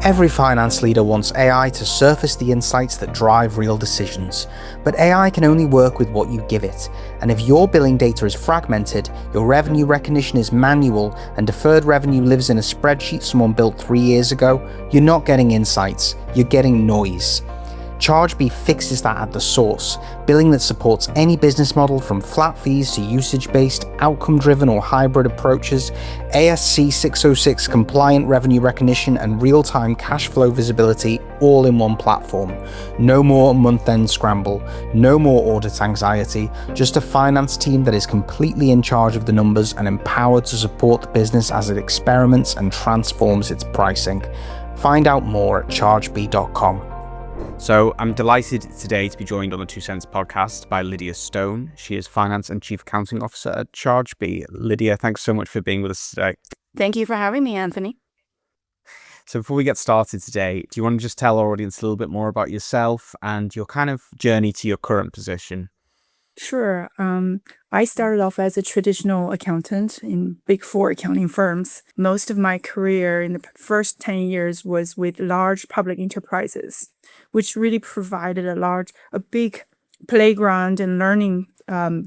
Every finance leader wants AI to surface the insights that drive real decisions, but AI can only work with what you give it. And if your billing data is fragmented, your revenue recognition is manual, and deferred revenue lives in a spreadsheet someone built 3 years ago, you're not getting insights, you're getting noise. Chargebee fixes that at the source, billing that supports any business model from flat fees to usage-based, outcome-driven or hybrid approaches, ASC 606 compliant revenue recognition and real-time cash flow visibility all in one platform. No more month-end scramble, no more audit anxiety, just a finance team that is completely in charge of the numbers and empowered to support the business as it experiments and transforms its pricing. Find out more at chargebee.com. So I'm delighted today to be joined on the 2 Cents podcast by Lydia Stone. She is Finance and Chief Accounting Officer at Chargebee. Lydia, thanks so much for being with us today. Thank you for having me, Anthony. So before we get started today, do you want to just tell our audience a little bit more about yourself and your kind of journey to your current position? Sure. I started off as a traditional accountant in Big Four accounting firms. Most of my career in the first 10 years was with large public enterprises, which really provided a big playground and learning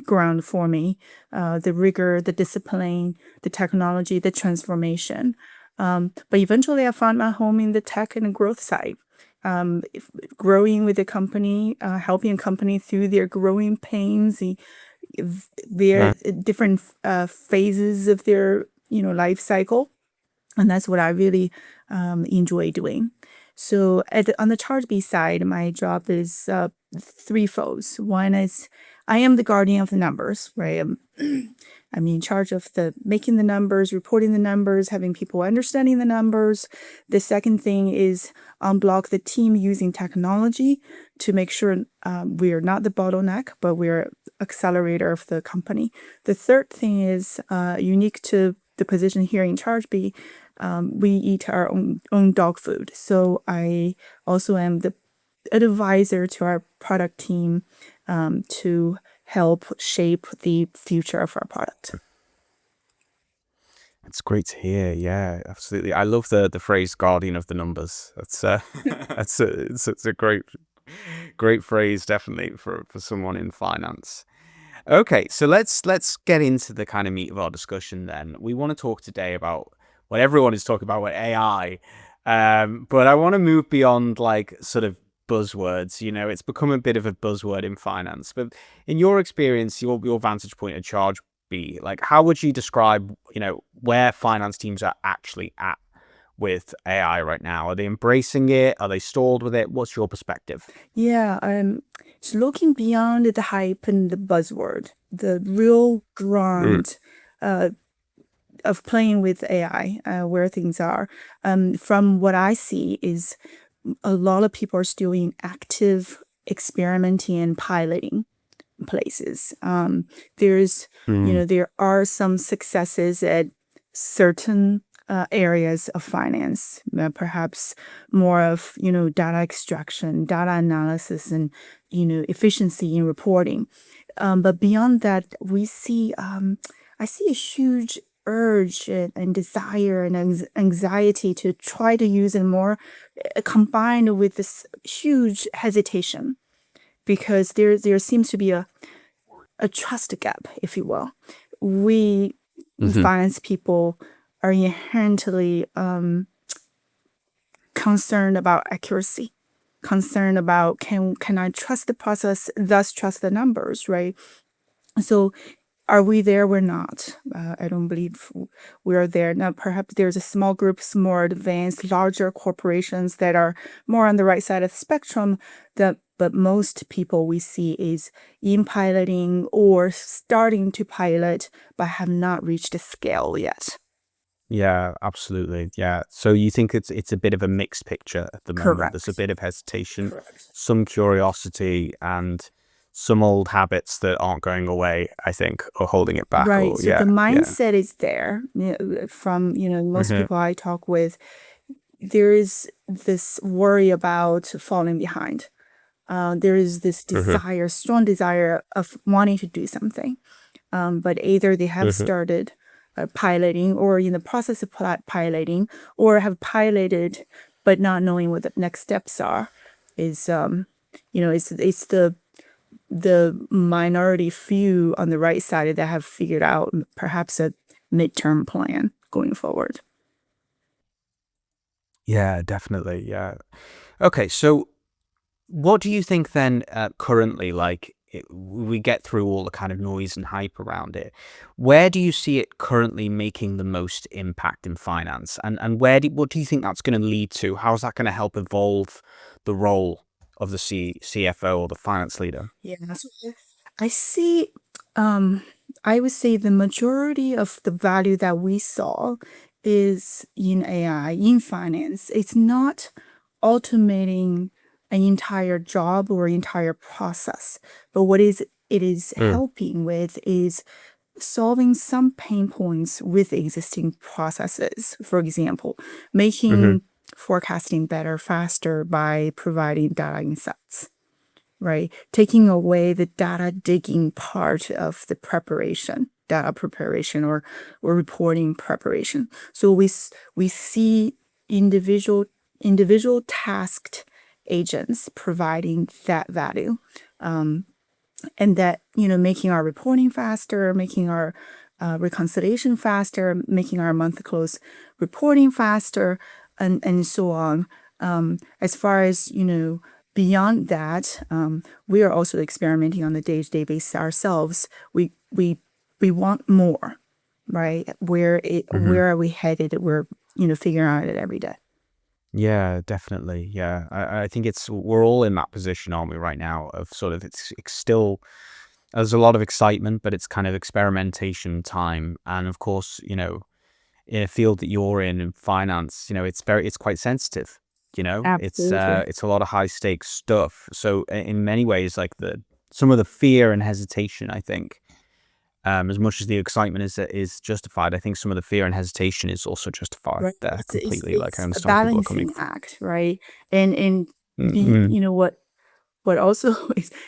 ground for me. The rigor, the discipline, the technology, the transformation. But eventually I found my home in the tech and growth side. Growing with the company, helping a company through their growing pains, their different phases of their life cycle, and that's what I really enjoy doing. So on the Chargebee side, my job is threefold. One is I am the guardian of the numbers, right? I'm in charge of making the numbers, reporting the numbers, having people understanding the numbers. The second thing is unblock the team using technology to make sure we are not the bottleneck, but we're accelerator of the company. The third thing is unique to the position here in Chargebee. We eat our own dog food. So I also am the advisor to our product team to help shape the future of our product. It's great to hear. Yeah, absolutely. I love the phrase "guardian of the numbers." That's it's a great phrase, definitely for someone in finance. Okay, so let's get into the kind of meat of our discussion. Then we want to talk today about what everyone is talking about with AI, but I want to move beyond like sort of buzzwords. It's become a bit of a buzzword in finance, but in your experience, your vantage point at Chargebee, like how would you describe where finance teams are actually at with AI right now? Are they embracing it? Are they stalled with it? What's your perspective? Yeah, so looking beyond the hype and the buzzword, the real ground of playing with AI, where things are, from what I see is a lot of people are still in active experimenting and piloting places. There are some successes at certain areas of finance, perhaps more of, data extraction, data analysis, and, efficiency in reporting. But beyond that, I see a huge urge and desire and anxiety to try to use it more combined with this huge hesitation, because there seems to be a trust gap, if you will. We finance people are inherently concerned about accuracy, concerned about can I trust the process, thus trust the numbers, right? So are we there? We're not. I don't believe we are there. Now, perhaps there's a small group, more advanced, larger corporations that are more on the right side of the spectrum, but most people we see is in piloting or starting to pilot, but have not reached the scale yet. Yeah, absolutely. Yeah. So you think it's a bit of a mixed picture at the moment. Correct. There's a bit of hesitation, Correct. some curiosity, and some old habits that aren't going away, I think, or holding it back. Right. Or, So the mindset is there. From most people I talk with, there is this worry about falling behind. There is this desire, strong desire of wanting to do something, but either they have started piloting or in the process of piloting, or have piloted but not knowing what the next steps are is, it's the minority few on the right side that have figured out perhaps a midterm plan going forward. Yeah, definitely. Yeah. Okay, so what do you think then currently, we get through all the kind of noise and hype around it. Where do you see it currently making the most impact in finance? And what do you think that's going to lead to? How's that going to help evolve the role of the CFO or the finance leader? Yeah, so I see, I would say the majority of the value that we saw is in AI, in finance. It's not automating an entire job or entire process, but it is Mm. helping with is solving some pain points with existing processes. For example, Mm-hmm. making forecasting better, faster by providing data insights, right? Taking away the data digging part of the data preparation or reporting preparation. So we see individual tasked agents providing that value. And that, making our reporting faster, making our reconciliation faster, making our month close reporting faster, and so on. As far as, beyond that, we are also experimenting on a day-to-day basis ourselves. We want more, right? Where are we headed? We're, figuring out it every day. Yeah, definitely. Yeah, I think we're all in that position, aren't we, right now? Of sort of it's still there's a lot of excitement, but it's kind of experimentation time. And of course, in a field that you're in finance, it's quite sensitive. Absolutely. It's a lot of high stakes stuff. So in many ways, like some of the fear and hesitation, I think, as much as the excitement is justified, I think some of the fear and hesitation is also justified Right. there completely. Like I It's a understand where people are coming balancing from. act, right? And Mm-mm. what also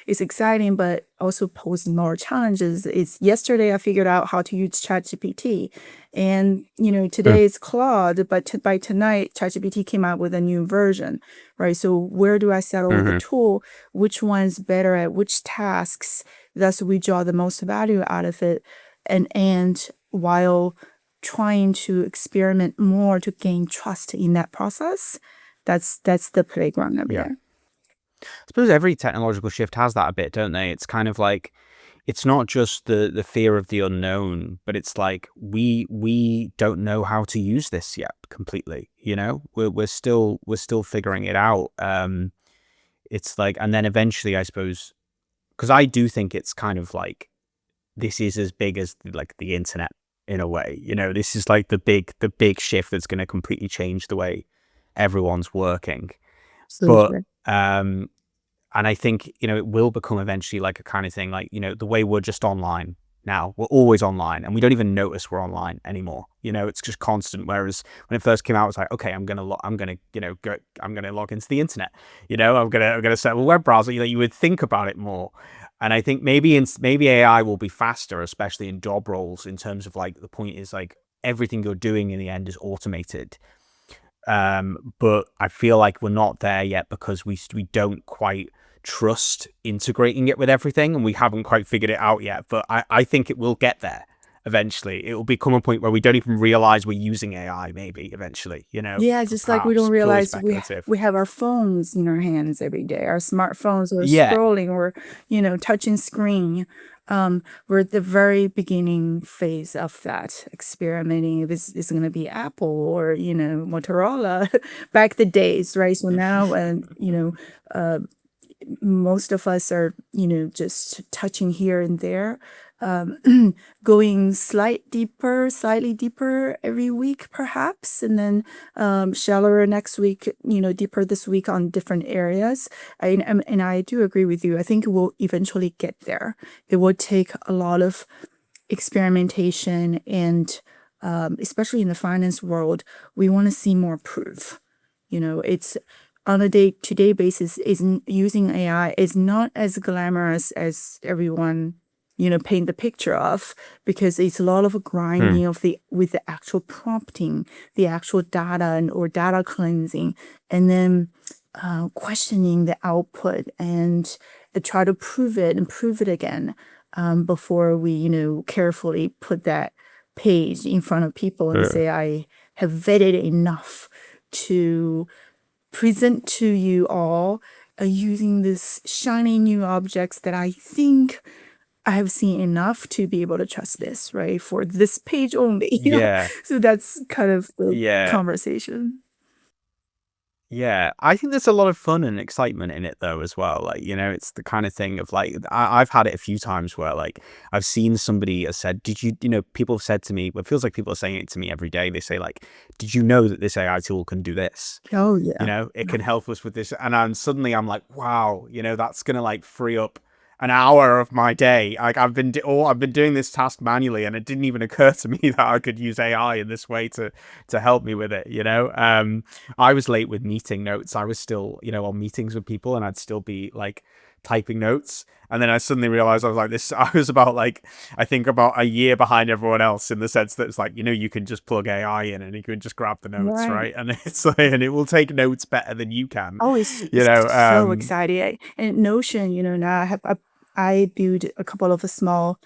is exciting, but also poses more challenges is yesterday I figured out how to use ChatGPT. And, Mm. today it's Claude, but by tonight, ChatGPT came out with a new version, right? So where do I settle with the Mhm. tool? Which one's better at which tasks? Thus, we draw the most value out of it. And while trying to experiment more to gain trust in that process, that's the playground over Yeah. there. I suppose every technological shift has that a bit, don't they? It's kind of like it's not just the fear of the unknown, but it's like we don't know how to use this yet completely. We're still figuring it out. It's like, and then eventually, I suppose, because I do think it's kind of like this is as big as like the internet in a way. This is like the big shift that's going to completely change the way everyone's working. But Absolutely. and I think, it will become eventually like a kind of thing, like, the way we're just online now, we're always online and we don't even notice we're online anymore. It's just constant. Whereas when it first came out, it's like, okay, I'm going to, I'm going to log into the internet, I'm going to set up a web browser. You would think about it more. And I think maybe AI will be faster, especially in job roles, in terms of like, the point is like everything you're doing in the end is automated. But I feel like we're not there yet because we don't quite trust integrating it with everything, and we haven't quite figured it out yet. But I think it will get there eventually. It will become a point where we don't even realize we're using AI. Maybe eventually, Yeah, just like we perhaps don't purely realize speculative. we have our phones in our hands every day. Our smartphones are Yeah, scrolling or touching screen. We're at the very beginning phase of that experimenting. If it's going to be Apple or Motorola, back the days, right? So now, most of us are just touching here and there, going slightly deeper every week perhaps, and then shallower next week, deeper this week on different areas. And I do agree with you. I think we'll eventually get there. It will take a lot of experimentation, and especially in the finance world, we want to see more proof. It's on a day-to-day basis, using AI is not as glamorous as everyone, paint the picture of, because it's a lot of grinding of with the actual prompting, the actual data or data cleansing, and then questioning the output and try to prove it and prove it again before we, carefully put that page in front of people and say, I have vetted enough to present to you all using this shiny new objects that I think I have seen enough to be able to trust this, right? For this page only. Yeah. So that's kind of the Yeah. conversation. Yeah, I think there's a lot of fun and excitement in it though as well. Like, it's the kind of thing of like, I've had it a few times where like I've seen somebody has said, did you, people have said to me, it feels like people are saying it to me every day. They say like, did you know that this AI tool can do this? Oh yeah. It can help us with this. And suddenly I'm like, wow, that's going to like free up an hour of my day. Like I've been doing this task manually, and it didn't even occur to me that I could use AI in this way to help me with it. I was late with meeting notes. I was still, on meetings with people, and I'd still be like typing notes. And then I suddenly realized I was like this. I was about like, I think about a year behind everyone else in the sense that it's like, you can just plug AI in and you can just grab the notes, right? And it's like, and it will take notes better than you can. Oh, it's so exciting. And Notion, now I built a couple of small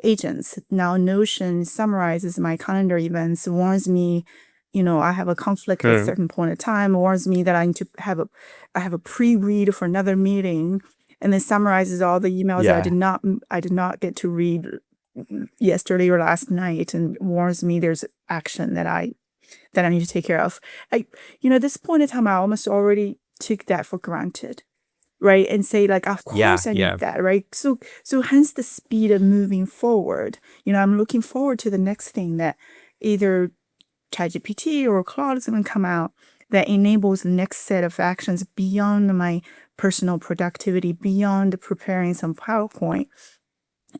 agents. Now Notion summarizes my calendar events, warns me, I have a conflict at a certain point in time, warns me that I need to have a pre-read for another meeting, and then summarizes all the emails that I did not get to read yesterday or last night, and warns me there's action that I need to take care of. At this point in time, I almost already took that for granted. Right. And say like, of course I need that. Right. So hence the speed of moving forward. I'm looking forward to the next thing that either ChatGPT or Claude is going to come out that enables the next set of actions beyond my personal productivity, beyond preparing some PowerPoint,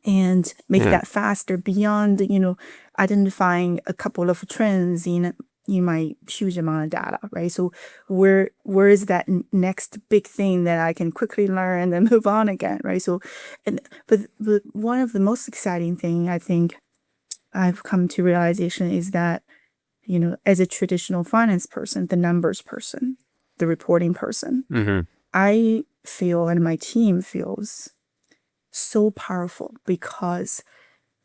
and make that faster, beyond, identifying a couple of trends in my huge amount of data, right? So where is that next big thing that I can quickly learn and then move on again, right? So, but one of the most exciting thing I think I've come to realization is that, as a traditional finance person, the numbers person, the reporting person, I feel, and my team feels, so powerful, because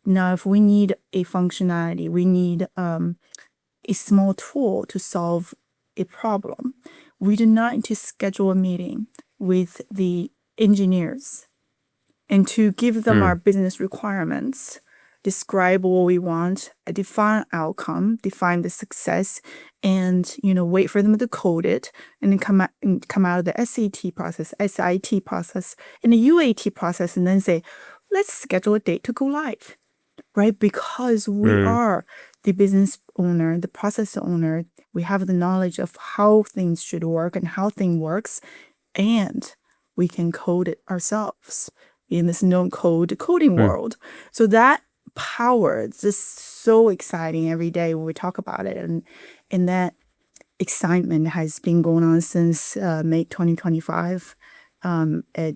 now if we need a functionality, we need a small tool to solve a problem, we do not need to schedule a meeting with the engineers and to give them our business requirements, describe what we want, define outcome, define the success, and wait for them to code it, and then come out of the SAT process, SIT process, and the UAT process, and then say, let's schedule a date to go live, right? Because we are the business owner, the process owner. We have the knowledge of how things should work and how things works, and we can code it ourselves in this no-code coding world. So that power is just so exciting every day when we talk about it, and that excitement has been going on since May 2025 at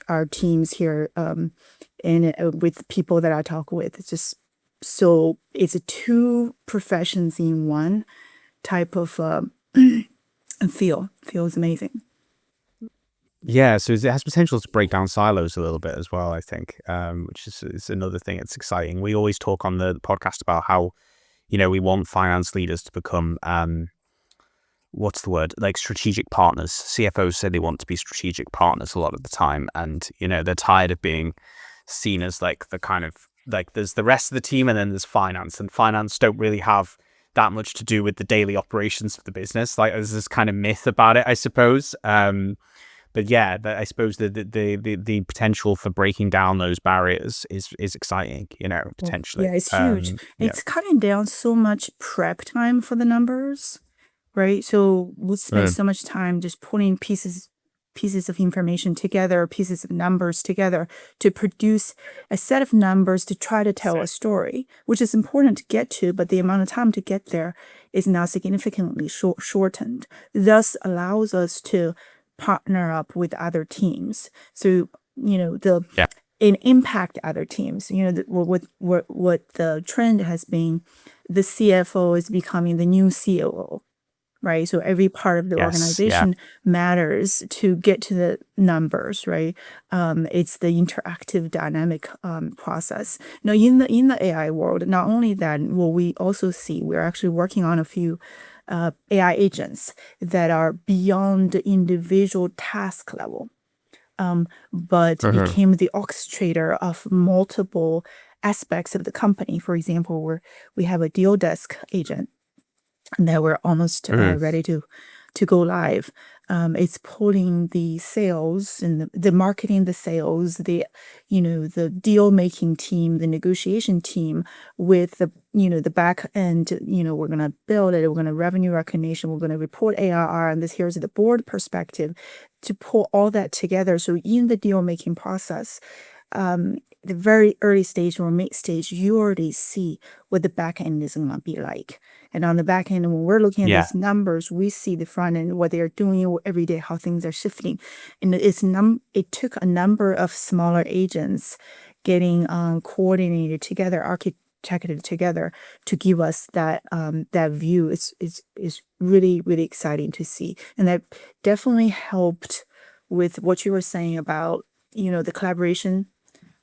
our teams here, and with people that I talk with. It's just so it's two professions in one type of feels amazing. Yeah, so it has potential to break down silos a little bit as well, I think, which is another thing that's exciting. We always talk on the podcast about how, we want finance leaders to become, what's the word, like strategic partners. CFOs say they want to be strategic partners a lot of the time, and, they're tired of being seen as like the kind of, like there's the rest of the team and then there's finance, and finance don't really have that much to do with the daily operations of the business. Like there's this kind of myth about it, I suppose. But yeah, I suppose the potential for breaking down those barriers is exciting, potentially. Yeah, it's huge. It's cutting down so much prep time for the numbers, right? So we'll spend so much time just putting pieces of information together, pieces of numbers together to produce a set of numbers to try to tell a story, which is important to get to, but the amount of time to get there is now significantly shortened. Thus allows us to partner up with other teams. So, and impact other teams. What the trend has been, the CFO is becoming the new COO, right? So every part of the Yes. Yeah. organization matters to get to the numbers, right? It's the interactive dynamic process. Now, in the AI world, not only that, what we also see, we're actually working on a few AI agents that are beyond the individual task level, but became the orchestrator of multiple aspects of the company. For example, we have a deal desk agent that we're almost ready to go live. It's pulling the sales and the marketing, the sales, the deal making team, the negotiation team with the back end. We're gonna build it. We're gonna revenue recognition. We're gonna report ARR, and here's the board perspective to pull all that together. So in the deal making process, the very early stage or mid stage, you already see what the back end is going to be like. And on the back end, when we're looking at Yeah. these numbers, we see the front end, what they're doing every day, how things are shifting. And it took a number of smaller agents getting coordinated together, architected together to give us that view. It's really, really exciting to see. And that definitely helped with what you were saying about, the collaboration.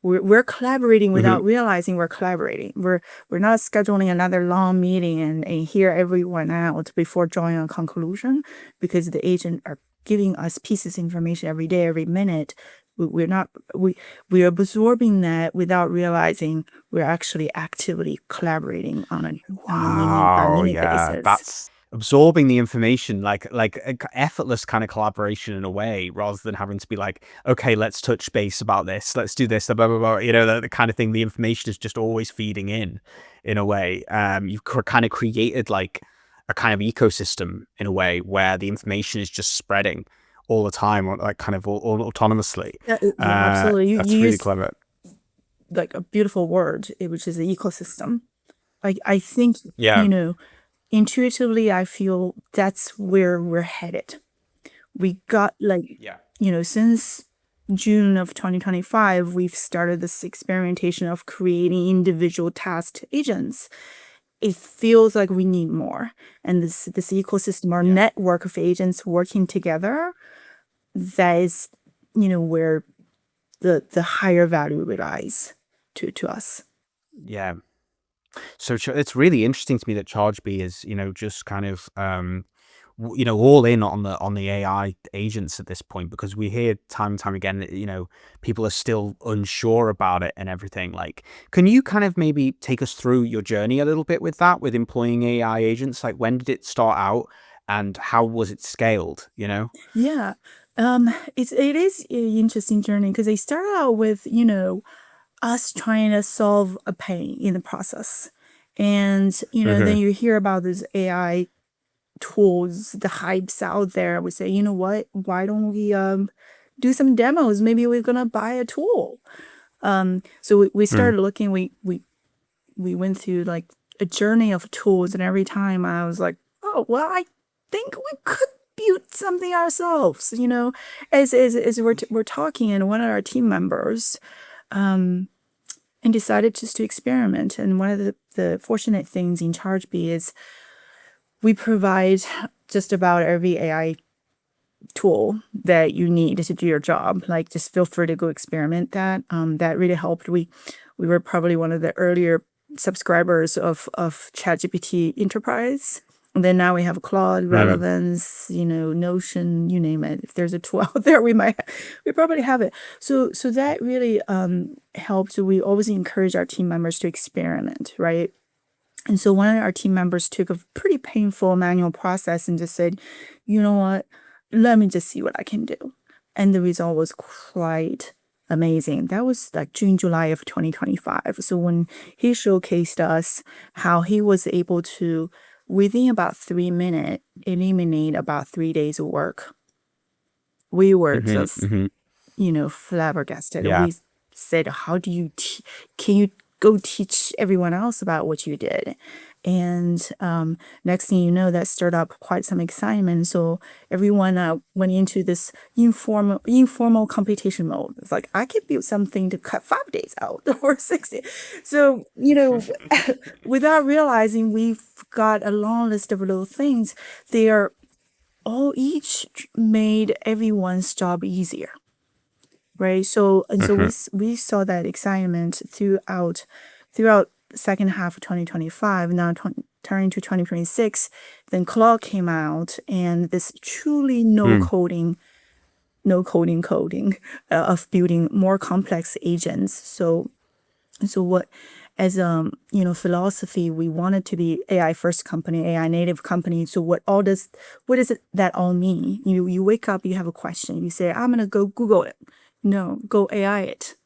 We're collaborating without realizing we're collaborating. We're not scheduling another long meeting and hear everyone out before drawing a conclusion, because the agent are giving us pieces of information every day, every minute. We're absorbing that without realizing we're actually actively collaborating on a Wow, minute yeah, basis. that's absorbing the information, like a effortless kind of collaboration in a way, rather than having to be like, okay, let's touch base about this, let's do this, blah blah blah. The kind of thing. The information is just always feeding in a way. You've kind of created like a kind of ecosystem in a way where the information is just spreading all the time, or like kind of all autonomously. Yeah, absolutely. You That's really use clever. like a beautiful word, which is the ecosystem. I think, Yeah. intuitively, I feel that's where we're headed. We got Yeah. since June of 2025, we've started this experimentation of creating individual tasked agents. It feels like we need more. And this ecosystem or network of agents working together, that is, where the higher value relies to us. Yeah. So it's really interesting to me that Chargebee is, just kind of, all in on the AI agents at this point, because we hear time and time again that, people are still unsure about it and everything. Like, can you kind of maybe take us through your journey a little bit with that, with employing AI agents? Like, when did it start out and how was it scaled, Yeah. It is an interesting journey because they started out with, us trying to solve a pain in the process. And, then you hear about these AI tools, the hypes out there. We say, you know what, why don't we do some demos? Maybe we're gonna buy a tool. So we started looking, we went through like a journey of tools, and every time I was like, oh well, I think we could build something ourselves, as we're talking, and one of our team members and decided just to experiment. And one of the fortunate things in Chargebee is we provide just about every AI tool that you need to do your job. Like, just feel free to go experiment that. That really helped. We were probably one of the earlier subscribers of ChatGPT Enterprise. And then now we have Claude, Relevance, Notion, you name it. If there's a tool out there, we probably have it. So that really helped. We always encourage our team members to experiment, right? And so one of our team members took a pretty painful manual process and just said, you know what, let me just see what I can do. And the result was quite amazing. That was like June, July of 2025. So when he showcased us how he was able to, within about 3 minutes, eliminate about 3 days of work, we were just, flabbergasted. Yeah. We said, how do you, can you go teach everyone else about what you did? And next thing you know, that stirred up quite some excitement. So everyone went into this informal computation mode. It's like, I could build something to cut 5 days out or 60. So, without realizing, we've got a long list of little things. They are all each made everyone's job easier. Right. So, and so we saw that excitement throughout second half of 2025. Now turning to 2026, then Claude came out, and this truly no coding of building more complex agents. So what, as philosophy, we wanted to be AI first company, AI native company. So what does it that all mean? You wake up, you have a question, you say, I'm gonna go Google it. No, go AI it.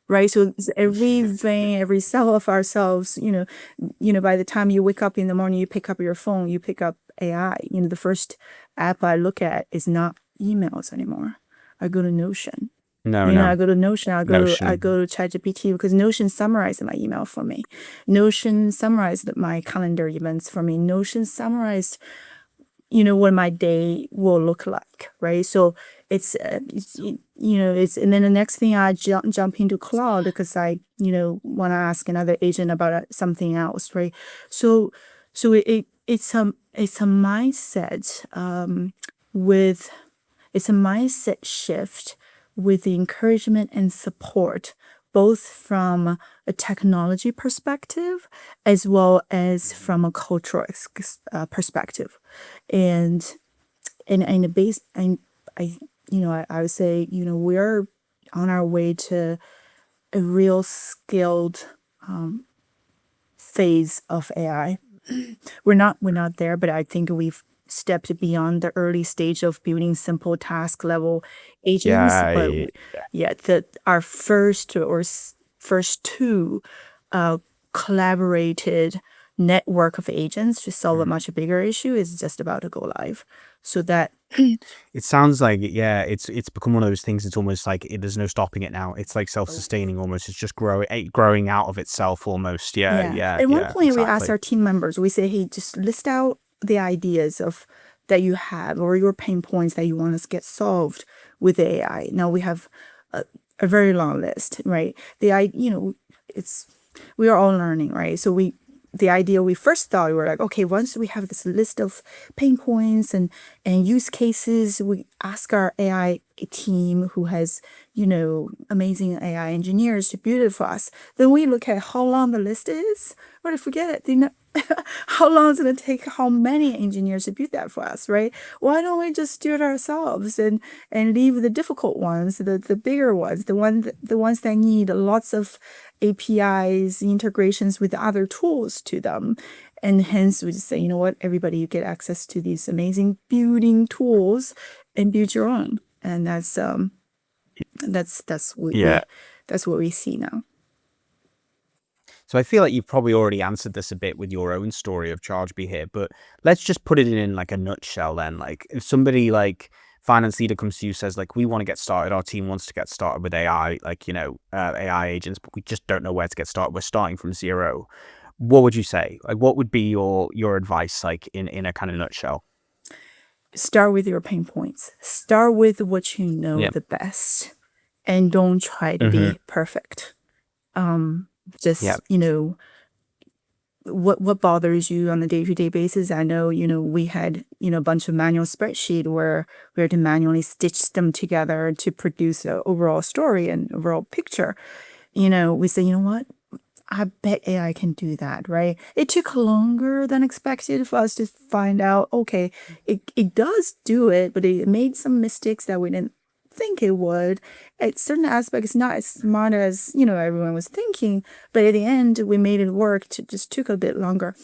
Right. So every vein, every cell of ourselves, by the time you wake up in the morning, you pick up your phone, you pick up AI. The first app I look at is not emails anymore. I go to Notion. I go to Notion. I go to Chargebee because Notion summarized my email for me. Notion summarized my calendar events for me. Notion summarized what my day will look like, right? So it's and then the next thing I jump into Claude because I want to ask another agent about something else, right? So it's a mindset it's a mindset shift with the encouragement and support, both from a technology perspective as well as from a cultural perspective. And the base, I would say, we're on our way to a real skilled phase of AI. We're not there, but I think we've stepped beyond the early stage of building simple task level agents. Our first two collaborated network of agents to solve a much bigger issue is just about to go live. So that it sounds like it's become one of those things. It's almost like there's no stopping it now. It's like self-sustaining almost. It's just growing out of itself almost. At one point, we asked our team members, we say, hey, just list out the ideas that you have or your pain points that you want to get solved with AI. Now we have a very long list, right? We are all learning, right? So the idea we first thought, we were like, okay, once we have this list of pain points and use cases, we ask our AI team who has, amazing AI engineers to build it for us. Then we look at how long the list is, or forget it. How long is it going to take how many engineers to build that for us, right? Why don't we just do it ourselves and leave the difficult ones, the bigger ones, the ones that need lots of APIs, integrations with other tools to them. And hence we just say, you know what, everybody, you get access to these amazing building tools and build your own. And that's what we see now. So I feel like you've probably already answered this a bit with your own story of Chargebee here, but let's just put it in like a nutshell then. Like if somebody like finance leader comes to you, says like, we want to get started, our team wants to get started with AI, like, AI agents, but we just don't know where to get started. We're starting from zero. What would you say? Like, what would be your advice, like in a kind of nutshell? Start with your pain points. Start with what you know the best, and don't try to be perfect. What bothers you on a day-to-day basis. I know, we had, a bunch of manual spreadsheet where we had to manually stitch them together to produce an overall story and overall picture. We say, you know what? I bet AI can do that, right? It took longer than expected for us to find out, okay, it does do it, but it made some mistakes that we didn't think it would. At certain aspects, not as smart as everyone was thinking, but at the end we made it work. It just took a bit longer,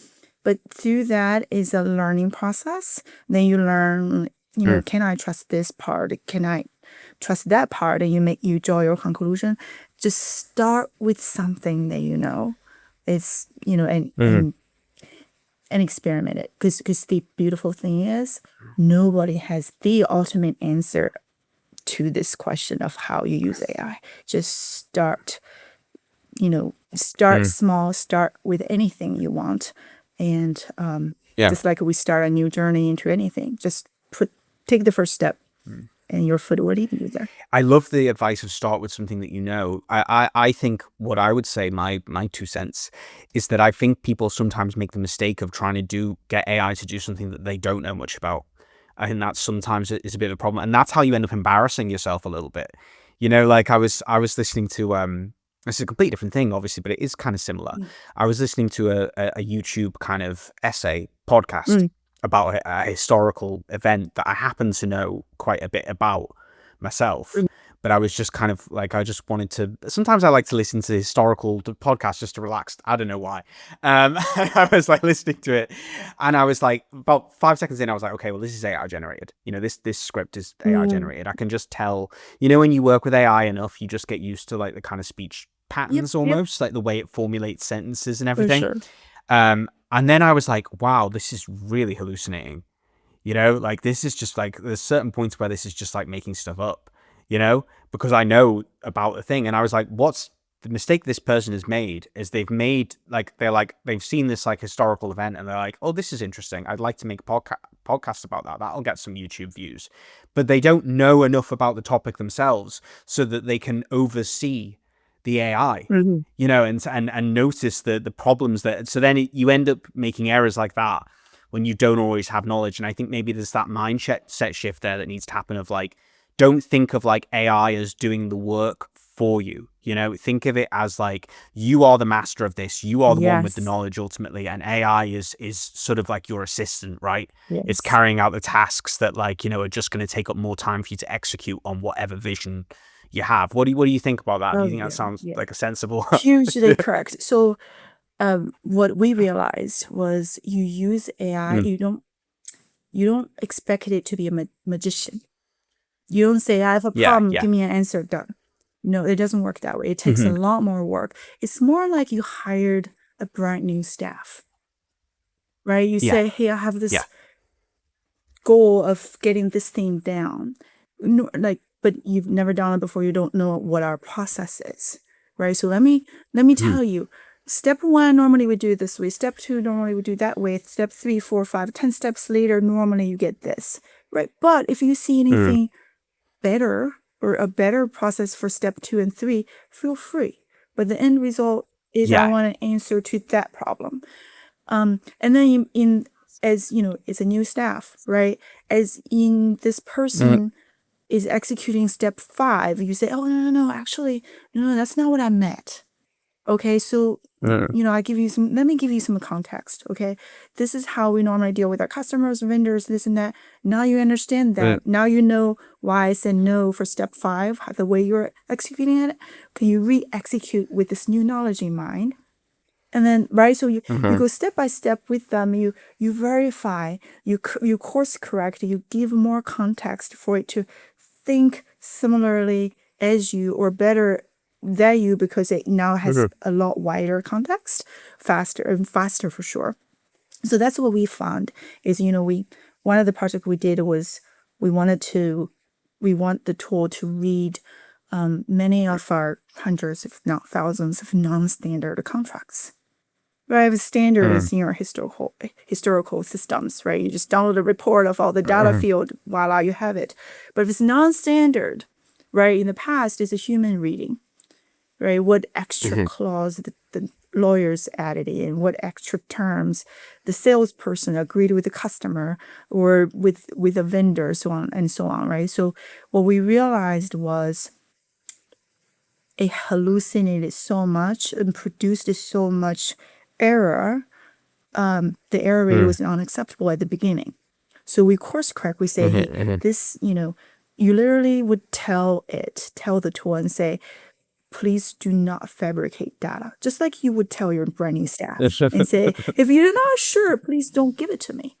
but through that is a learning process. Then you learn, can I trust this part? Can I trust that part? And you draw your conclusion. Just start with something that it's and experiment it, because the beautiful thing is nobody has the ultimate answer to this question of how you use AI. Just start small, start with anything you want, And Yeah. just like we start a new journey into anything, just take the first step, and your foot will lead you there. I love the advice of start with something that you know. I think what I would say, my 2 cents, is that I think people sometimes make the mistake of trying to get AI to do something that they don't know much about. I think that sometimes is a bit of a problem, and that's how you end up embarrassing yourself a little bit. You know, like I was listening to this is a completely different thing, obviously, but it is kind of similar. I was listening to a YouTube kind of essay podcast about a historical event that I happen to know quite a bit about myself. But I was just kind of like, I just wanted to, sometimes I like to listen to historical podcasts just to relax. I don't know why. I was like listening to it, and I was like, about 5 seconds in, I was like, okay, well, this is AI generated. You know, this script is AI generated. I can just tell, you know, when you work with AI enough, you just get used to like the kind of speech patterns almost, like the way it formulates sentences and everything. Sure. And then I was like, wow, this is really hallucinating. You know, like this is just like, there's certain points where this is just like making stuff up, you know, because I know about the thing. And I was like, what's the mistake this person has made is they've seen this like historical event and they're like, oh, this is interesting. I'd like to make a podcast about that. That'll get some YouTube views. But they don't know enough about the topic themselves so that they can oversee the AI, you know, and notice the problems that, so then you end up making errors like that when you don't always have knowledge. And I think maybe there's that mindset shift there that needs to happen of like, don't think of like AI as doing the work for you, you know, think of it as like, you are the master of this, you are the one with the knowledge ultimately, and AI is sort of like your assistant, right? It's carrying out the tasks that like, you know, are just going to take up more time for you to execute on whatever vision you have. What do you think about that? Do you think that sounds like a sensible? Hugely correct. So what we realized was you use AI, you don't expect it to be a magician. You don't say, I have a problem, give me an answer, done. No, it doesn't work that way. It takes a lot more work. It's more like you hired a brand new staff, right? You say, hey, I have this goal of getting this thing down. No, like, but you've never done it before. You don't know what our process is, right? So let me tell you. Step 1, normally we do it this way. Step 2, normally we do that way. Step 3, 4, 5, 10 steps later, normally you get this, right? But if you see anything better or a better process for step 2 and 3, feel free. But the end result is I want an answer to that problem. And then as you know, it's a new staff, right? As in this person is executing step 5, you say, oh, no, actually, no, that's not what I meant. Okay, so, you know, let me give you some context, okay? This is how we normally deal with our customers, vendors, this and that. Now you understand that. Now you know why I said no for step 5, the way you're executing it. Can you re-execute with this new knowledge in mind? And then, right, so you go step by step with them, you verify, you course correct, you give more context for it to think similarly as you or better than you, because it now has a lot wider context, faster for sure. So that's what we found is, you know, one of the projects we did was we want the tool to read many of our hundreds, if not thousands, of non-standard contracts. Right, the standard is in your historical systems, right? You just download a report of all the data field, voila, you have it. But if it's non-standard, right, in the past, it's a human reading, right? What extra clause the lawyers added in, what extra terms the salesperson agreed with the customer or with a vendor, so on and so on, right? So what we realized was it hallucinated so much and produced so much error, the error rate was unacceptable at the beginning. So we course correct, we say, hey, this, you know, you literally would tell the tool and say, please do not fabricate data. Just like you would tell your brand new staff and say, if you're not sure, please don't give it to me.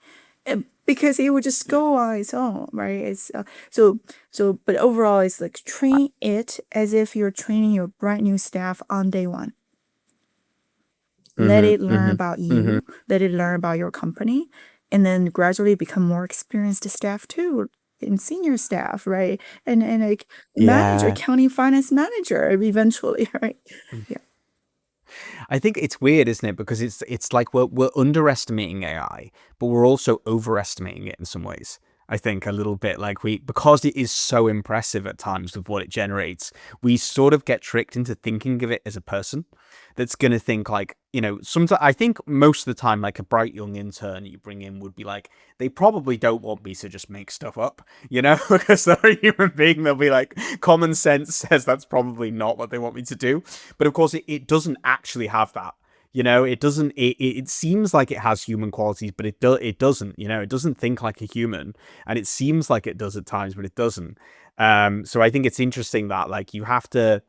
Because it would just go on its own, right? It's but overall, it's like train it as if you're training your brand new staff on day 1. Let it learn about you, let it learn about your company, and then gradually become more experienced staff too, and senior staff, right? And like manager, accounting, finance manager eventually, right? I think it's weird, isn't it? Because it's like we're underestimating AI, but we're also overestimating it in some ways. I think a little bit like because it is so impressive at times with what it generates, we sort of get tricked into thinking of it as a person that's going to think like, sometimes I think most of the time, like a bright young intern you bring in would be like, they probably don't want me to just make stuff up, because they're a human being. They'll be like, common sense says that's probably not what they want me to do. But of course, it doesn't actually have that. It doesn't. It seems like it has human qualities, but it doesn't. It doesn't think like a human, and it seems like it does at times, but it doesn't. So I think it's interesting that like you have to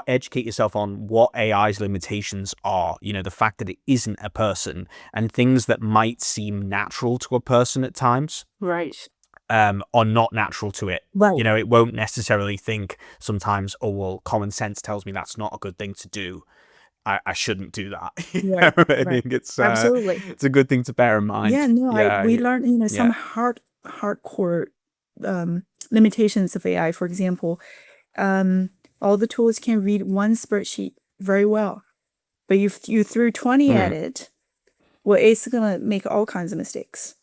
educate yourself on what AI's limitations are. The fact that it isn't a person, and things that might seem natural to a person at times, Right. are not natural to it. Right. It won't necessarily think sometimes, oh well, common sense tells me that's not a good thing to do. I shouldn't do that. Right. I Right. think it's Absolutely. it's a good thing to bear in mind. Yeah, no, we Yeah, learned, some yeah. hardcore limitations of AI. For example, all the tools can read one spreadsheet very well, but if you threw 20 at Mm. it, well, it's gonna make all kinds of mistakes,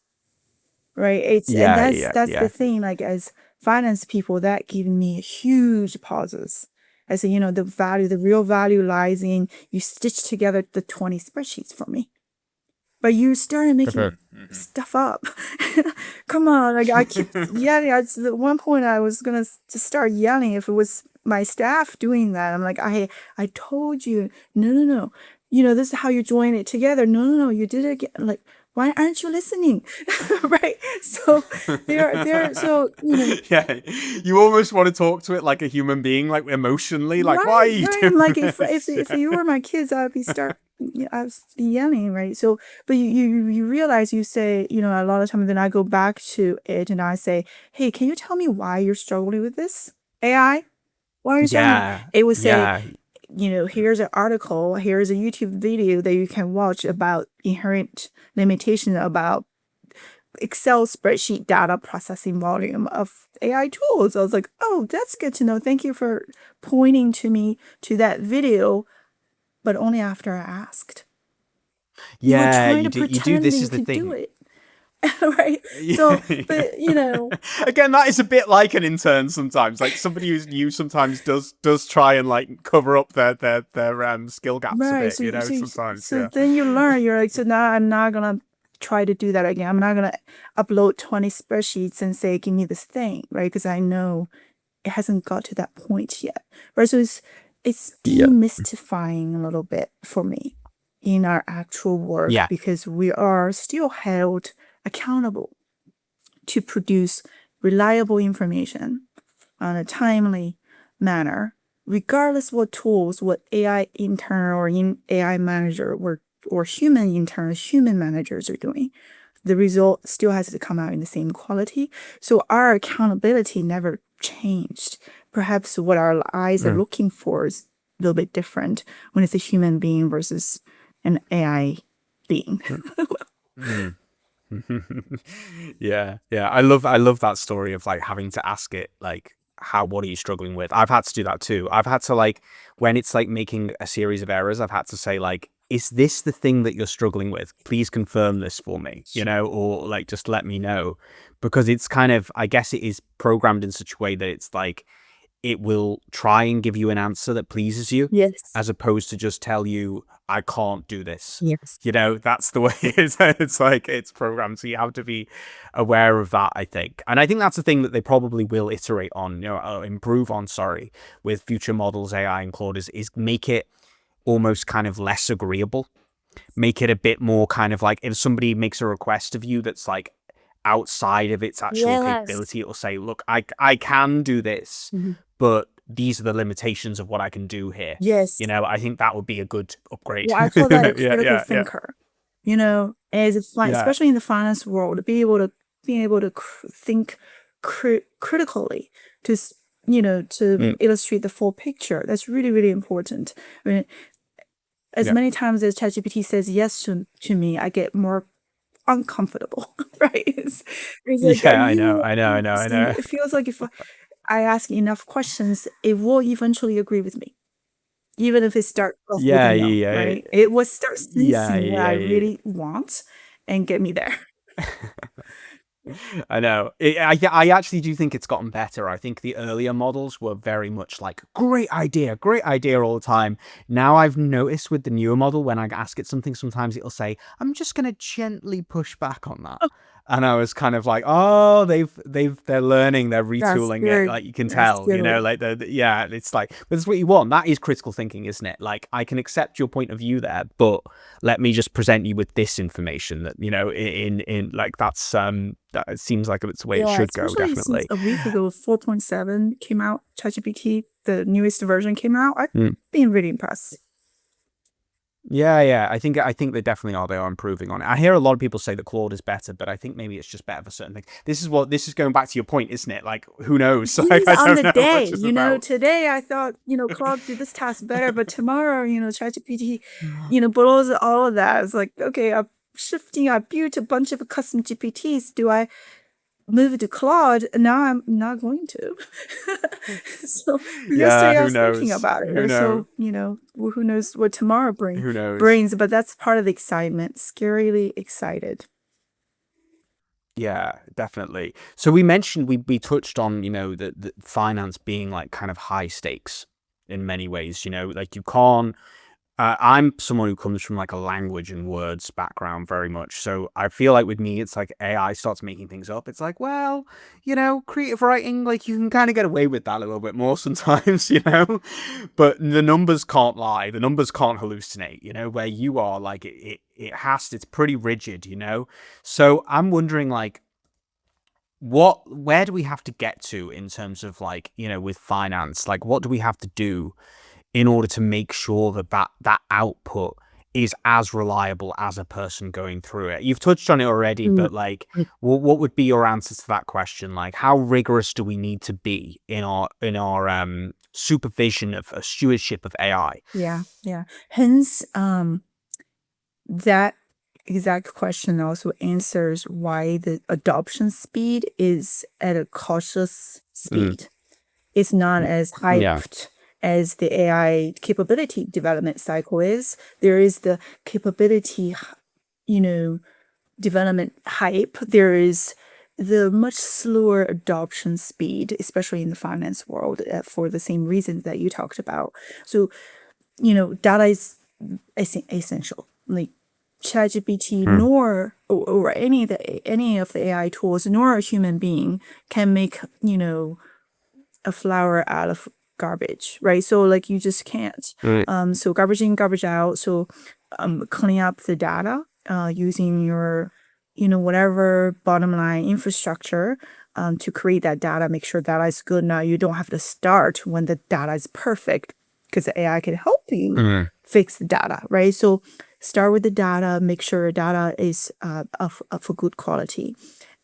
right? And Yeah, that's yeah, the yeah. thing. Like as finance people, that gave me huge pauses. I said, the real value lies in you stitch together the 20 spreadsheets for me. But you started making stuff up. Come on, like I keep yelling. At one point, I was gonna just start yelling if it was my staff doing that. I'm like, I told you, no. This is how you join it together. No, you did it again. Like, why aren't you listening? Right? So so Yeah, you almost want to talk to it like a human being, like emotionally, like why are right, you right. doing I'm like, if this? you were my kids, I was yelling, right? So, but you realize you say, a lot of times then I go back to it and I say, hey, can you tell me why you're struggling with this AI? Why are you struggling? Yeah, It would say, yeah, here's an article, here's a YouTube video that you can watch about inherent limitation about Excel spreadsheet data processing volume of AI tools. I was like, oh, that's good to know. Thank you for pointing to me to that video, but only after I asked. You were yeah. trying You to do. You do. pretend that This you is the could do thing. it. Right? Yeah, So, yeah. but Again, that is a bit like an intern sometimes. Like somebody who's new sometimes does try and like cover up their skill gaps a right. bit. So, Sometimes. so Yeah. then you learn, you're like, so now I'm not going to try to do that again. I'm not going to upload 20 spreadsheets and say, give me this thing, right? Because I know it hasn't got to that point yet. Right. So it's Yeah. demystifying a little bit for me in our actual work Yeah. because we are still held accountable to produce reliable information on a timely manner, regardless what tools, what AI intern or AI manager or human interns, human managers are doing. The result still has to come out in the same quality. So our accountability never changed. Perhaps what our eyes are looking for is a little bit different when it's a human being versus an AI being. Mm. Yeah, yeah. I love that story of like having to ask it like what are you struggling with? I've had to do that too. I've had to like when it's like making a series of errors, I've had to say like, is this the thing that you're struggling with? Please confirm this for me, or like just let me know. Because it's kind of, I guess it is programmed in such a way that it's like it will try and give you an answer that pleases you, Yes. as opposed to just tell you, I can't do this. Yes. That's the way it's like it's programmed. So you have to be aware of that, I think. And I think that's the thing that they probably will iterate on, improve on, sorry, with future models, AI and Claude is make it almost kind of less agreeable. Make it a bit more kind of like if somebody makes a request of you that's like outside of its actual capability, it will say, look, I can do this, but these are the limitations of what I can do here. Yes. I think that would be a good upgrade. Well, I call that a Yeah, critical yeah, yeah. thinker. As it's like, Yeah. especially in the finance world, being able to think critically to illustrate the full picture. That's really, really important. I mean, as Yeah. many times as ChatGPT says yes to me, I get more uncomfortable. Right? It's like, Yeah, I know. It feels like if I ask enough questions, it will eventually agree with me. even if it starts off with a Yeah, no, yeah, yeah, right? It will start yeah, sensing what I yeah, yeah. really want and get me there. I know. I actually do think it's gotten better. I think the earlier models were very much like, great idea all the time. Now I've noticed with the newer model, when I ask it something, sometimes it'll say, I'm just going to gently push back on that. And I was kind of like, oh, they're learning, they're That's retooling it. good. Like you can That's tell, good. like yeah, it's like, but that's what you want. That is critical thinking, isn't it? Like I can accept your point of view there, but let me just present you with this information that, in like that it seems like it's the way it Yeah, should go, especially since definitely. a week ago, 4.7 came out, ChatGPT, the newest version came out. I've Mm. been really impressed. Yeah. I think they definitely are. They are improving on it. I hear a lot of people say that Claude is better, but I think maybe it's just better for certain things. This is going back to your point, isn't it? Like, who knows? Like, Depends I on don't the know what day. it's about. Today I thought, Claude did this task better, but tomorrow, ChatGPT, blows all of that. It's like, okay, I built a bunch of custom GPTs. Do I move it to Claude? Now I'm not going to. So Yeah, yesterday I who was thinking knows? about Who it. knows? So, who knows what tomorrow Who knows? brings, but that's part of the excitement. Scarily excited. Yeah, definitely. So we touched on, the finance being like kind of high stakes in many ways, like you can't I'm someone who comes from like a language and words background very much. So I feel like with me, it's like AI starts making things up. It's like, well, creative writing, like you can kind of get away with that a little bit more sometimes, but the numbers can't lie. The numbers can't hallucinate, where you are like it's pretty rigid, So I'm wondering like, where do we have to get to in terms of like, with finance, like what do we have to do in order to make sure that output is as reliable as a person going through it? You've touched on it already, but like, what would be your answer to that question? Like, how rigorous do we need to be in our supervision of a stewardship of AI? Yeah. Hence, that exact question also answers why the adoption speed is at a cautious speed. It's not as Yeah. hyped as the AI capability development cycle is. There is the capability, development hype. There is the much slower adoption speed, especially in the finance world, for the same reasons that you talked about. So, data is essential. Like ChatGPT, nor or any of the AI tools, nor a human being can make a flower out of garbage, right? So like you just can't. Right. So garbage in, garbage out. So cleaning up the data using your whatever bottom line infrastructure to create that data, make sure data is good. Now you don't have to start when the data is perfect, because the AI can help you fix the data, right? So start with the data, make sure data is of a good quality,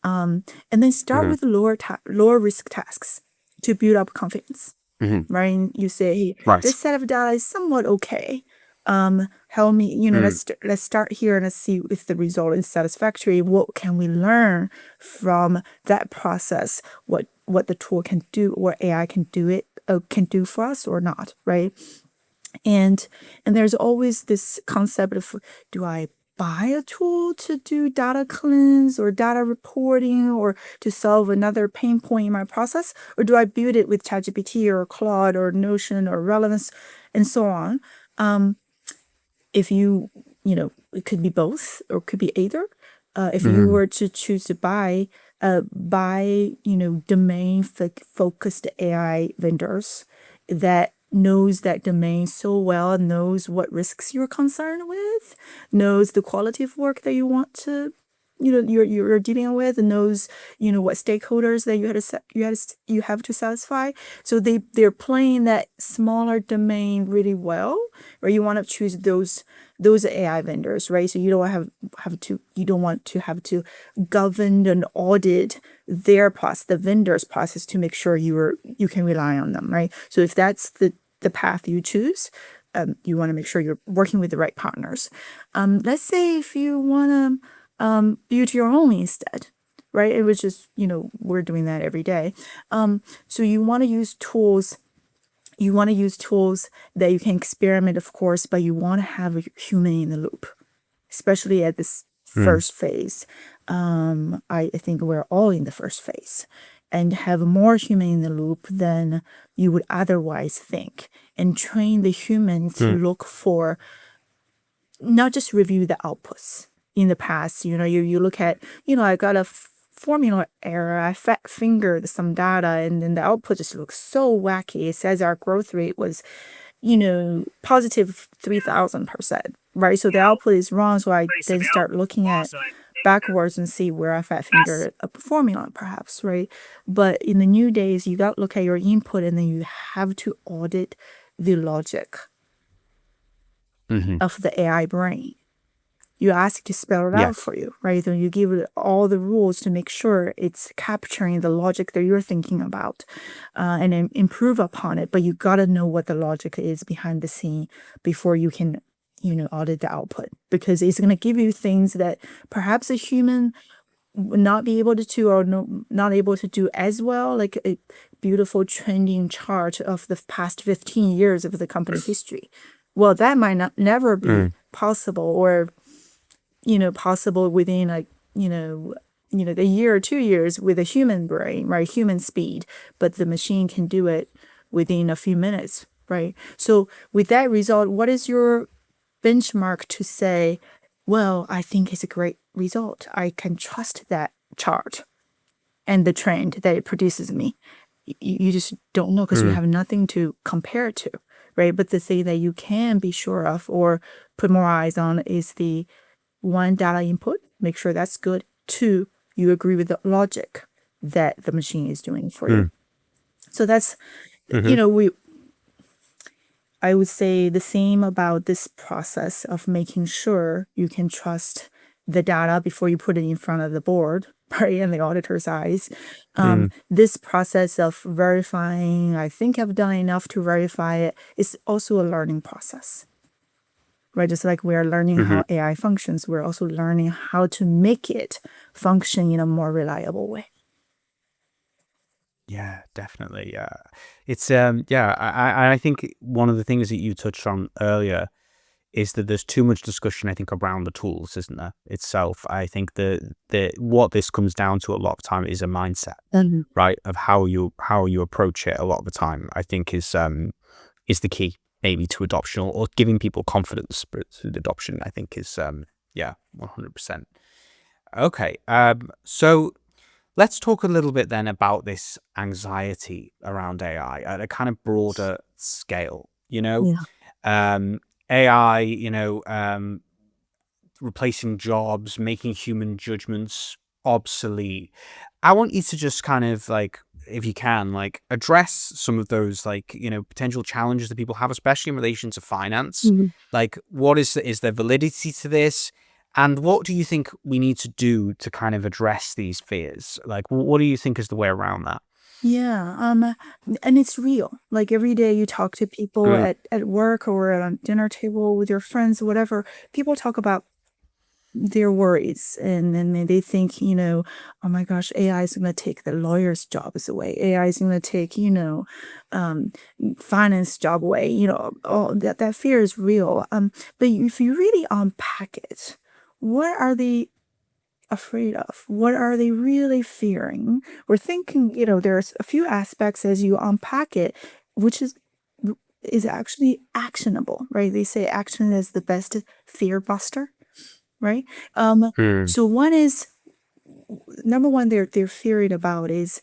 and then start with lower risk tasks to build up confidence, right? You say, Right. this set of data is somewhat okay. Help me, let's start here and let's see if the result is satisfactory. What can we learn from that process? What the tool can do, or AI can do for us or not, right? And there's always this concept of, do I buy a tool to do data cleanse or data reporting or to solve another pain point in my process? Or do I build it with ChatGPT or Claude or Notion or Relevance and so on? If it could be both or it could be either. If you were to choose to buy domain focused AI vendors that knows that domain so well, knows what risks you're concerned with, knows the quality of work that you want to, you're dealing with, and knows, what stakeholders that you have to satisfy. So they're playing that smaller domain really well, where you want to choose those AI vendors, right? So you don't want to have to govern and audit their process, the vendor's process, to make sure you can rely on them, right? So if that's the path you choose, you want to make sure you're working with the right partners. Let's say if you want to build your own instead, right? It was just, we're doing that every day. So you want to use tools you want to use tools that you can experiment, of course, but you want to have a human in the loop, especially at this first phase. I think we're all in the first phase, and have more human in the loop than you would otherwise think, and train the human to look for, not just review the outputs. In the past, you look at, I got a formula error, I fat fingered some data, and then the output just looks so wacky. It says our growth rate was, positive 3,000%, right? So the output is wrong. So I then start looking at backwards and see where I fat fingered a formula, perhaps, right? But in the new days, you got to look at your input, and then you have to audit the logic of the AI brain. You ask it to spell it out for you, right? Then you give it all the rules to make sure it's capturing the logic that you're thinking about, and then improve upon it. But you got to know what the logic is behind the scene before you can, audit the output, because it's going to give you things that perhaps a human would not be able to do, or not able to do as well, like a beautiful trending chart of the past 15 years of the company history. Well, that might never be possible, or possible within a year or 2 years with a human brain, right? Human speed, but the machine can do it within a few minutes, right? So with that result, what is your benchmark to say, well, I think it's a great result. I can trust that chart and the trend that it produces me. You just don't know, because you have nothing to compare it to, right? But the thing that you can be sure of or put more eyes on is the one, data input, make sure that's good. Two, you agree with the logic that the machine is doing for you. So that's, I would say the same about this process of making sure you can trust the data before you put it in front of the board, right, in the auditor's eyes. This process of verifying, I think I've done enough to verify it, is also a learning process. Right, just like we're learning how AI functions, we're also learning how to make it function in a more reliable way. Yeah, definitely. Yeah, it's I think one of the things that you touched on earlier is that there's too much discussion, I think, around the tools, isn't there, itself. I think that what this comes down to a lot of time is a mindset, right, of how you approach it a lot of the time, I think is the key, maybe, to adoption, or giving people confidence to the adoption, I think is 100%. Okay, so let's talk a little bit then about this anxiety around AI at a kind of broader scale. AI, replacing jobs, making human judgments obsolete. I want you to just kind of, like, if you can, like, address some of those, like, potential challenges that people have, especially in relation to finance. Like, what is there validity to this? And what do you think we need to do to kind of address these fears? Like, what do you think is the way around that? Yeah, and it's real. Like, every day you talk to people at work or at a dinner table with your friends, whatever, people talk about their worries, and then they think, oh my gosh, AI is going to take the lawyers' jobs away. AI is going to take, finance job away. All that fear is real. But if you really unpack it, what are they afraid of? What are they really fearing? We're thinking, there's a few aspects as you unpack it, which is actually actionable, right? They say action is the best fear buster, right? So one is, number one, they're fearing about is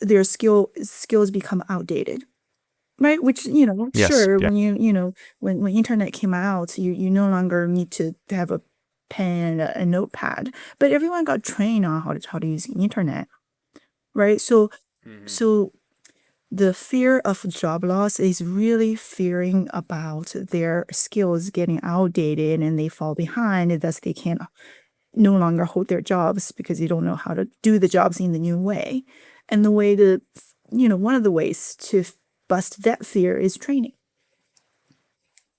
their skills become outdated. Right, which Yes, sure, yeah. when when internet came out, you no longer need to have a pen and a notepad, but everyone got trained on how to use the internet, right? So the fear of job loss is really fearing about their skills getting outdated and they fall behind, and thus they can't no longer hold their jobs because they don't know how to do the jobs in the new way. And the way to, one of the ways to bust that fear is training.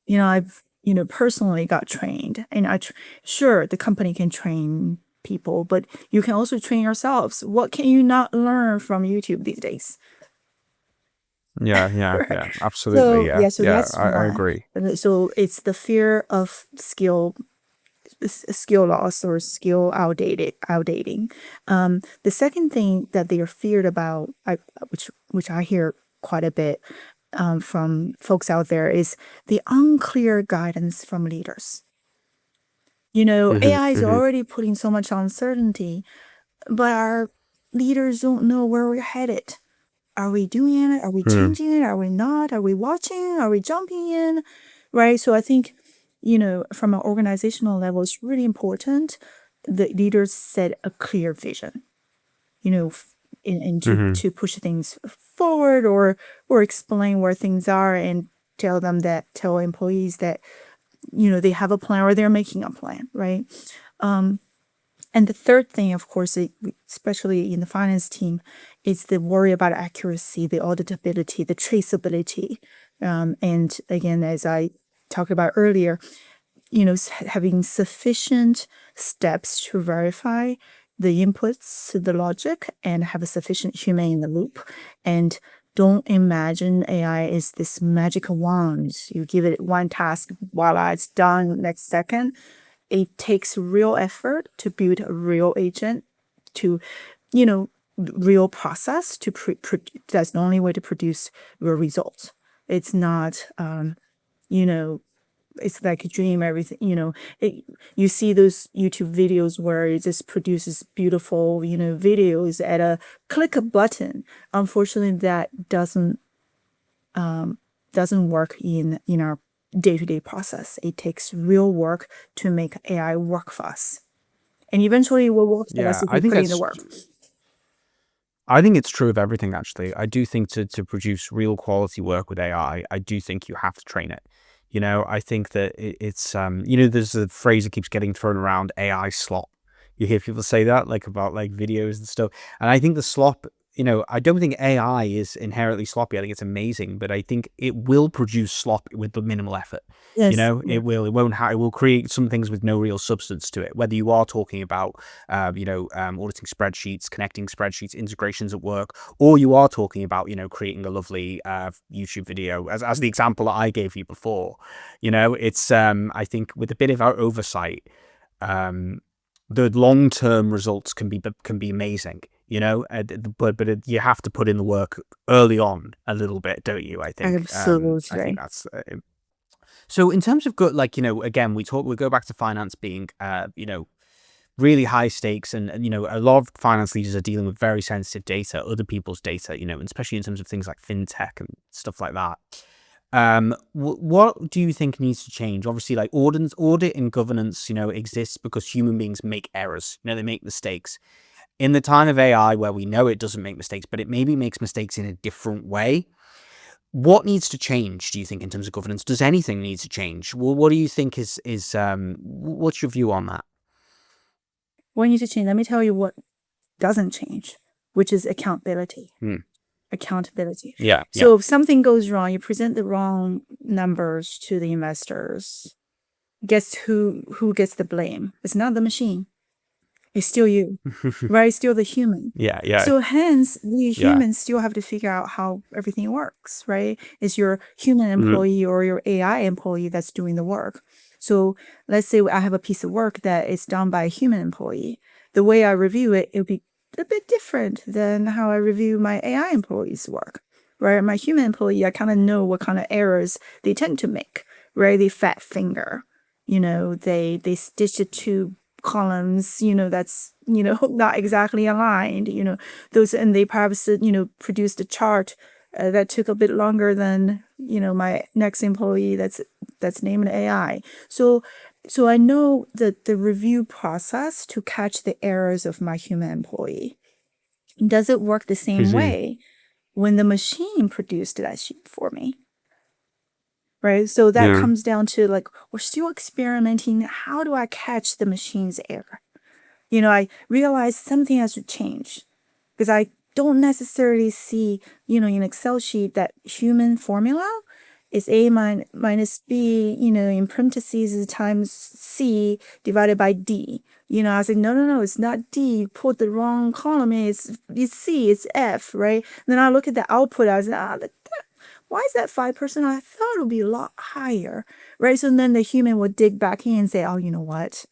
I've, personally got trained, and sure, the company can train people, but you can also train yourselves. What can you not learn from YouTube these days? Yeah. Absolutely. So Yeah. yeah, so Yeah. that's I one. agree. So it's the fear of skill loss or skill outdating. The second thing that they are feared about, which I hear quite a bit from folks out there, is the unclear guidance from leaders. AI is Hmm. already putting so much uncertainty, but our leaders don't know where we're headed. Are we doing it? Are we changing it? Are we not? Are we watching? Are we jumping in? Right. So I think, from an organizational level, it's really important that leaders set a clear vision, and Hmm. to push things forward or explain where things are and tell employees that, they have a plan or they're making a plan. Right. And the third thing, of course, especially in the finance team, is the worry about accuracy, the auditability, the traceability. And again, as I talked about earlier, having sufficient steps to verify the inputs to the logic and have a sufficient human in the loop. And don't imagine AI is this magical wand. You give it one task, voila, it's done next second. It takes real effort to build a real agent, to, real process to that's the only way to produce real results. It's not, it's like a dream, everything, you see those YouTube videos where it just produces beautiful, videos at a click a button. Unfortunately, that doesn't work in our day-to-day process. It takes real work to make AI work for us. And eventually it will work for us Yeah. if we put in the work. I think it's true of everything, actually. I do think to produce real quality work with AI, I do think you have to train it. I think that there's a phrase that keeps getting thrown around, AI slop. You hear people say that, like about like videos and stuff. And I think the slop, I don't think AI is inherently sloppy. I think it's amazing, but I think it will produce slop with the minimal effort. Yes. It will. It won't. It will create some things with no real substance to it. Whether you are talking about, auditing spreadsheets, connecting spreadsheets, integrations at work, or you are talking about, creating a lovely YouTube video, as the example that I gave you before. It's I think with a bit of our oversight, the long-term results can be amazing. But you have to put in the work early on a little bit, don't you? I think. I think Absolutely. that's. So in terms of good, like, again, we go back to finance being, really high stakes, and a lot of finance leaders are dealing with very sensitive data, other people's data, and especially in terms of things like fintech and stuff like that. What do you think needs to change? Obviously, like audit and governance, exists because human beings make errors. They make mistakes. In the time of AI, where we know it doesn't make mistakes, but it maybe makes mistakes in a different way. What needs to change, do you think, in terms of governance? Does anything need to change? Well, what do you think is what's your view on that? What needs to change? Let me tell you what doesn't change, which is accountability. Hmm. Accountability. Yeah. So if something goes wrong, you present the wrong numbers to the investors. Guess who gets the blame? It's not the machine. It's still you, right? It's still the human. Yeah. So hence, we Yeah. humans still have to figure out how everything works, right? It's your human employee or your AI employee that's doing the work. So let's say I have a piece of work that is done by a human employee. The way I review it, it'll be a bit different than how I review my AI employee's work, right? My human employee, I kind of know what kind of errors they tend to make, right? They fat finger, they stitch it to columns, that's, not exactly aligned, those, and they perhaps, produced a chart that took a bit longer than, my next employee that's named AI. So I know that the review process to catch the errors of my human employee. Does it work the same way when the machine produced that sheet for me? Right. So that Yeah. comes down to, like, we're still experimenting. How do I catch the machine's error? I realized something has to change because I don't necessarily see, in Excel sheet that human formula is A minus B, in parentheses times C divided by D. I was like, no, it's not D. You put the wrong column in. It's C, it's F, right? And then I look at the output. I was like, why is that 5%? I thought it would be a lot higher, right? So then the human will dig back in and say, oh, you know what?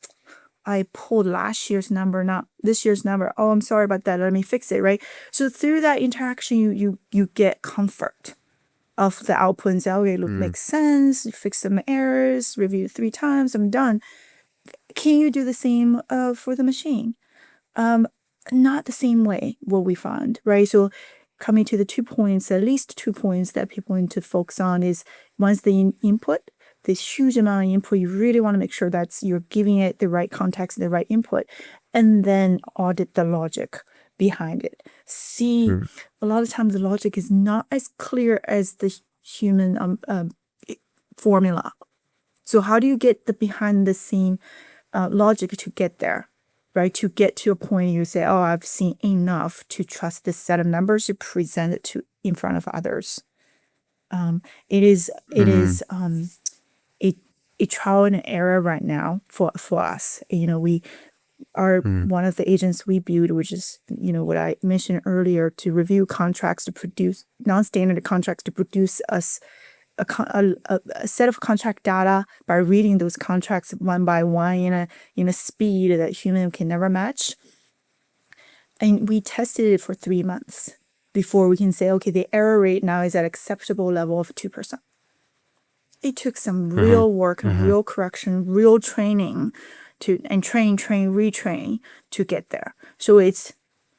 I pulled last year's number, not this year's number. Oh, I'm sorry about that. Let me fix it, right? So through that interaction, you get comfort of the output and say, okay, look, makes sense. You fix some errors, review 3 times, I'm done. Can you do the same for the machine? Not the same way, what we found, right? So coming to the 2 points, at least 2 points that people need to focus on is once the input, this huge amount of input, you really want to make sure that you're giving it the right context, the right input, and then audit the logic behind it. See, a lot of times the logic is not as clear as the human formula. So how do you get the behind the scene logic to get there, right? To get to a point you say, oh, I've seen enough to trust this set of numbers to present it to in front of others. It is a trial and error right now for us. You know, we are one of the agents we build, which is, you know, what I mentioned earlier, to review contracts, to produce non-standard contracts, to produce us a set of contract data by reading those contracts one by one in a speed that human can never match. And we tested it for 3 months before we can say, okay, the error rate now is at acceptable level of 2%. It took some real work and real correction, real training and train, retrain to get there. So it's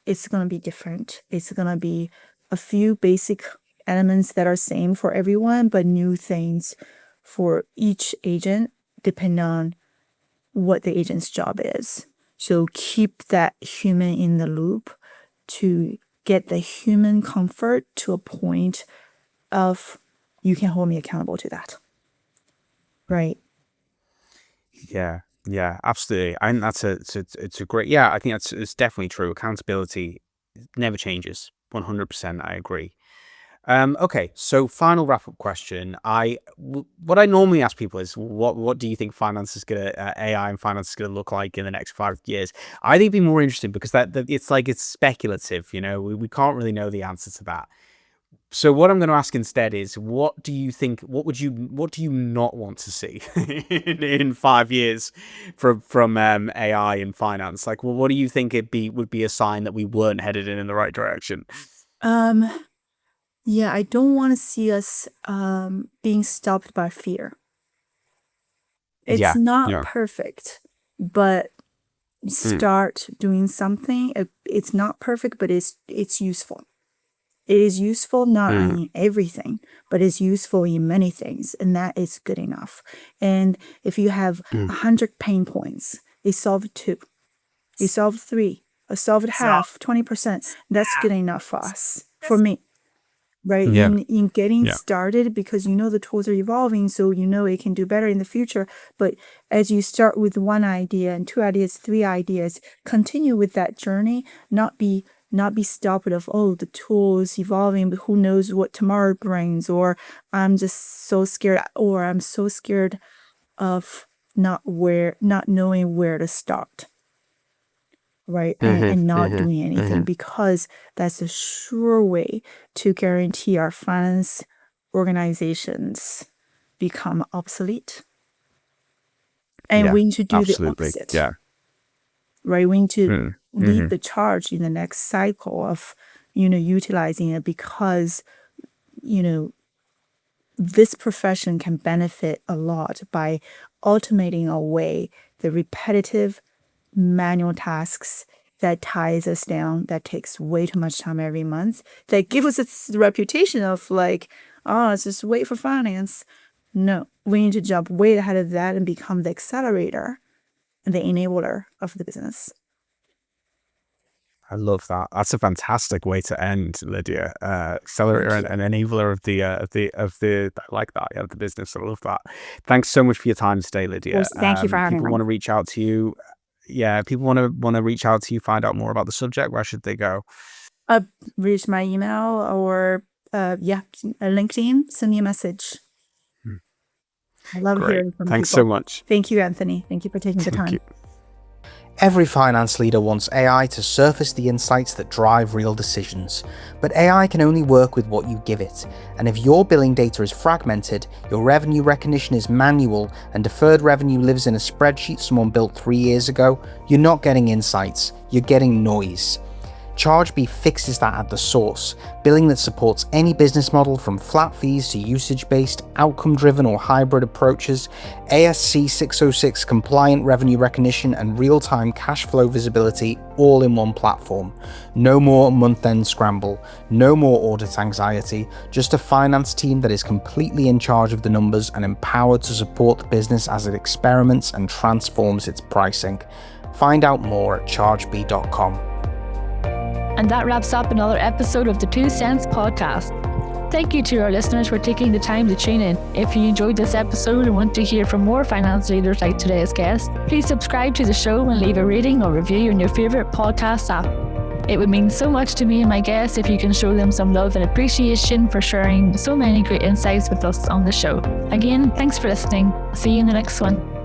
going to be different. It's going to be a few basic elements that are same for everyone, but new things for each agent, depending on what the agent's job is. So keep that human in the loop to get the human comfort to a point of you can hold me accountable to that. Right. Yeah, absolutely. I think it's a great, I think it's definitely true. Accountability never changes. 100%. I agree. Okay, so final wrap-up question. What I normally ask people is, what do you think AI and finance is gonna look like in the next 5 years? I think it'd be more interesting because that it's speculative. You know, we can't really know the answer to that. So what I'm going to ask instead is, what do you think? What do you not want to see in 5 years from AI and finance? Like, well, what do you think would be a sign that we weren't headed in the right direction? Yeah, I don't want to see us being stopped by fear. It's not perfect, but start doing something. It's not perfect, but it's useful. It is useful not in everything, but it's useful in many things, and that is good enough. And if you have 100 pain points, they solve 2, they solve 3, or solved half, 20%. That's good enough for us, for me. Right, in getting started, because you know the tools are evolving, so you know it can do better in the future. But as you start with 1 idea and 2 ideas, 3 ideas, continue with that journey. Not be stopped of, oh, the tool is evolving, but who knows what tomorrow brings, or I'm just so scared, or I'm so scared of not knowing where to start. Right, and not doing anything, because that's a sure way to guarantee our finance organizations become obsolete. And we need to do the opposite. Yeah. Right, we need to lead the charge in the next cycle of, utilizing it, because, this profession can benefit a lot by automating away the repetitive manual tasks that ties us down, that takes way too much time every month, that gives us this reputation of like, oh, it's just wait for finance. No, we need to jump way ahead of that and become the accelerator and the enabler of the business. I love that. That's a fantastic way to end, Lydia. Accelerator and enabler of the I like that. Yeah, of the business. I love that. Thanks so much for your time today, Lydia. Well, thank you for having me. People want to reach out to you. Yeah, people want to reach out to you, find out more about the subject. Where should they go? Reach my email or LinkedIn. Send me a message. I love hearing from people. Thanks so much. Thank you, Anthony. Thank you for taking the time. Every finance leader wants AI to surface the insights that drive real decisions, but AI can only work with what you give it, and if your billing data is fragmented, your revenue recognition is manual, and deferred revenue lives in a spreadsheet someone built 3 years ago, you're not getting insights, you're getting noise. Chargebee fixes that at the source, billing that supports any business model from flat fees to usage-based, outcome-driven or hybrid approaches, ASC 606 compliant revenue recognition and real-time cash flow visibility all in one platform. No more month-end scramble, no more audit anxiety, just a finance team that is completely in charge of the numbers and empowered to support the business as it experiments and transforms its pricing. Find out more at chargebee.com. And that wraps up another episode of the 2 Cents Podcast. Thank you to our listeners for taking the time to tune in. If you enjoyed this episode and want to hear from more finance leaders like today's guest, please subscribe to the show and leave a rating or review in your favourite podcast app. It would mean so much to me and my guests if you can show them some love and appreciation for sharing so many great insights with us on the show. Again, thanks for listening. See you in the next one.